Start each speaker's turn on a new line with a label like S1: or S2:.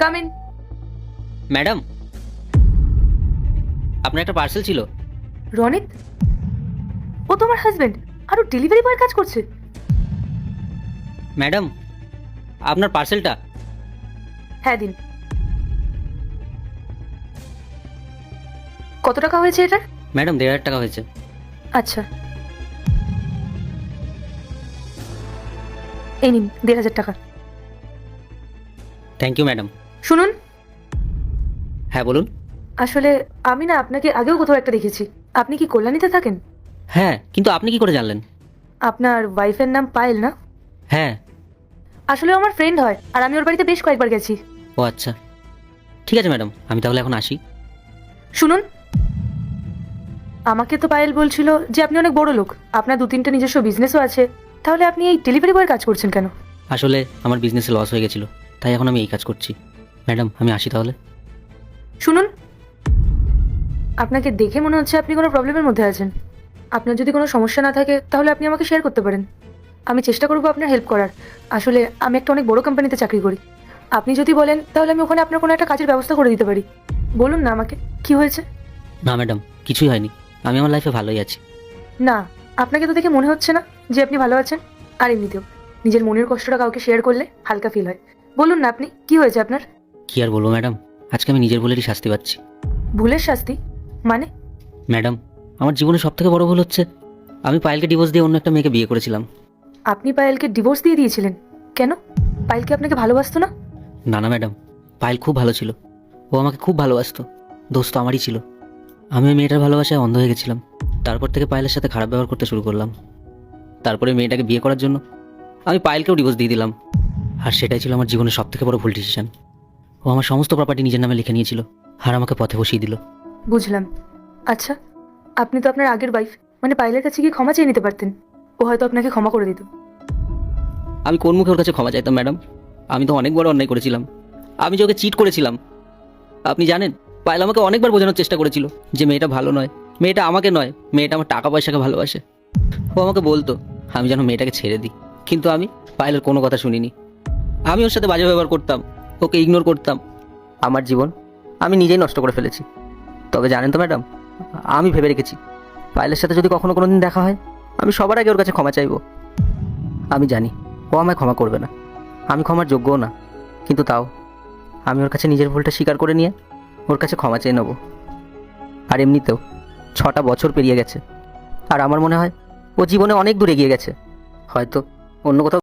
S1: Come in.
S2: Madam, আপনার একটা parcel ছিল।
S1: রনিত, ও তোমার হাজবেন্ড আর ও ডেলিভারি বয়ের কাজ করছে?
S2: ম্যাডাম, আপনার পার্সেলটা।
S1: হ্যাঁ দিন। কত টাকা হয়েছে এটার?
S2: ম্যাডাম 1,500 টাকা হয়েছে।
S1: আচ্ছা, এই নিন 1,500 টাকা।
S2: Thank you madam.
S1: শুনুন,
S2: হ্যাঁ বলুন।
S1: আসলে আমি না আপনাকে আগেও কোথাও একটা দেখেছি। আপনি কি কল্যাণীতে থাকেন?
S2: হ্যাঁ, কিন্তু আপনি কি করে জানলেন?
S1: আপনার ওয়াইফের নাম পায়েল না?
S2: হ্যাঁ।
S1: আসলে ও আমার ফ্রেন্ড হয়, আর আমি ওর বাড়িতে বেশ কয়েকবার গেছি।
S2: ও আচ্ছা, ঠিক আছে ম্যাডাম, আমি তাহলে এখন আসি।
S1: শুনুন, আমাকে তো পায়েল বলছিল যে আপনি অনেক বড় লোক, আপনার 2-3টে নিজস্ব বিজনেসও আছে। তাহলে আপনি এই ডেলিভারি বয়ের কাজ করছেন কেন?
S2: আসলে আমার বিজনেসে লস হয়ে গেছিল, তাই এখন আমি এই কাজ করছি। ম্যাডাম, আমি আসি তাহলে।
S1: শুনুন, আপনাকে দেখে মনে হচ্ছে আপনি কোনো প্রবলেমের মধ্যে আছেন। আপনার যদি কোনো সমস্যা না থাকে তাহলে আপনি আমাকে শেয়ার করতে পারেন। আমি চেষ্টা করবো আপনার হেল্প করার। আসলে আমি একটা অনেক বড় কোম্পানিতে চাকরি করি। আপনি যদি বলেন তাহলে আমি ওখানে আপনার কোনো একটা কাজের ব্যবস্থা করে দিতে পারি। বলুন না আমাকে, কি হয়েছে?
S2: না ম্যাডাম, কিছুই হয়নি, আমি আমার লাইফে ভালোই আছি।
S1: না, আপনাকে তো দেখে মনে হচ্ছে না যে আপনি ভালো আছেন। আর এমনিতেও নিজের মনের কষ্টটা কাউকে শেয়ার করলে হালকা ফিল হয়। বলুন না আপনি, কি হয়েছে আপনার?
S2: কি আর বলবো ম্যাডাম, আজকে আমি নিজের ভুলেরই শাস্তি পাচ্ছি।
S1: ভুলের শাস্তি মানে?
S2: ম্যাডাম, আমার জীবনে সবথেকে বড় ভুল হচ্ছে আমি পায়েলকে ডিভোর্স দিয়ে অন্য একটা মেয়েকে বিয়ে করেছিলাম।
S1: আপনি পায়েলকে ডিভোর্স দিয়ে দিয়েছিলেন? কেন? পায়েল কি আপনাকে ভালোবাসতো না?
S2: না না ম্যাডাম, পায়েল খুব ভালো ছিল, ও আমাকে খুব ভালোবাসতো, দোস্ত আমারই ছিল। আমি ওই মেয়েটার ভালোবাসায় অন্ধ হয়ে গেছিলাম। তারপর থেকে পায়েলের সাথে খারাপ ব্যবহার করতে শুরু করলাম। তারপরে মেয়েটাকে বিয়ে করার জন্য আমি পায়েলকেও ডিভোর্স দিয়ে দিলাম। আর সেটাই ছিল আমার জীবনের সবথেকে বড় ভুল ডিসিশন। ও আমার সমস্ত প্রপার্টি নিজের নামে লিখে নিয়েছিল আর আমাকে পথে বসিয়ে দিল।
S1: বুঝলাম। আচ্ছা, আপনি তো আপনার আগের ওয়াইফ মানে পায়েলের কাছে গিয়ে ক্ষমা চেয়ে নিতে পারতেন। ও হয়তো আপনাকে ক্ষমা করে দিত।
S2: আমি কোন মুখে ওর কাছে ক্ষমা চাইতাম ম্যাডাম? আমি তো অনেক বড় অন্যায় করেছিলাম। আমি যে ওকে চিট করেছিলাম। আপনি জানেন, পায়েল আমাকে অনেকবার বোঝানোর চেষ্টা করেছিল যে মেয়েটা ভালো নয়, মেয়েটা আমাকে নয়, মেয়েটা আমার টাকা পয়সাকে ভালোবাসে। ও আমাকে বলতো আমি যেন মেয়েটাকে ছেড়ে দিই, কিন্তু আমি পায়েলের কোনো কথা শুনিনি। আমি ওর সাথে বাজে ব্যবহার করতাম, ওকে ইগনোর করতাম। আমার জীবন আমি নিজেই নষ্ট করে ফেলেছি। তবে জানেন তো ম্যাডাম, আমি ভেবে রেখেছি পায়েলের সাথে যদি কখনো কোনো দিন দেখা হয়, আমি সবার আগে ওর কাছে ক্ষমা চাইবো। আমি জানি ও আমায় ক্ষমা করবে না, আমি ক্ষমার যোগ্যও না, কিন্তু তাও আমি ওর কাছে নিজের ভুলটা স্বীকার করে নিয়ে ওর কাছে ক্ষমা চেয়ে নেব। আর এমনিতেও 6টা বছর পেরিয়ে গেছে, আর আমার মনে হয় ও জীবনে অনেক দূর এগিয়ে গেছে। হয়তো অন্য কোথাও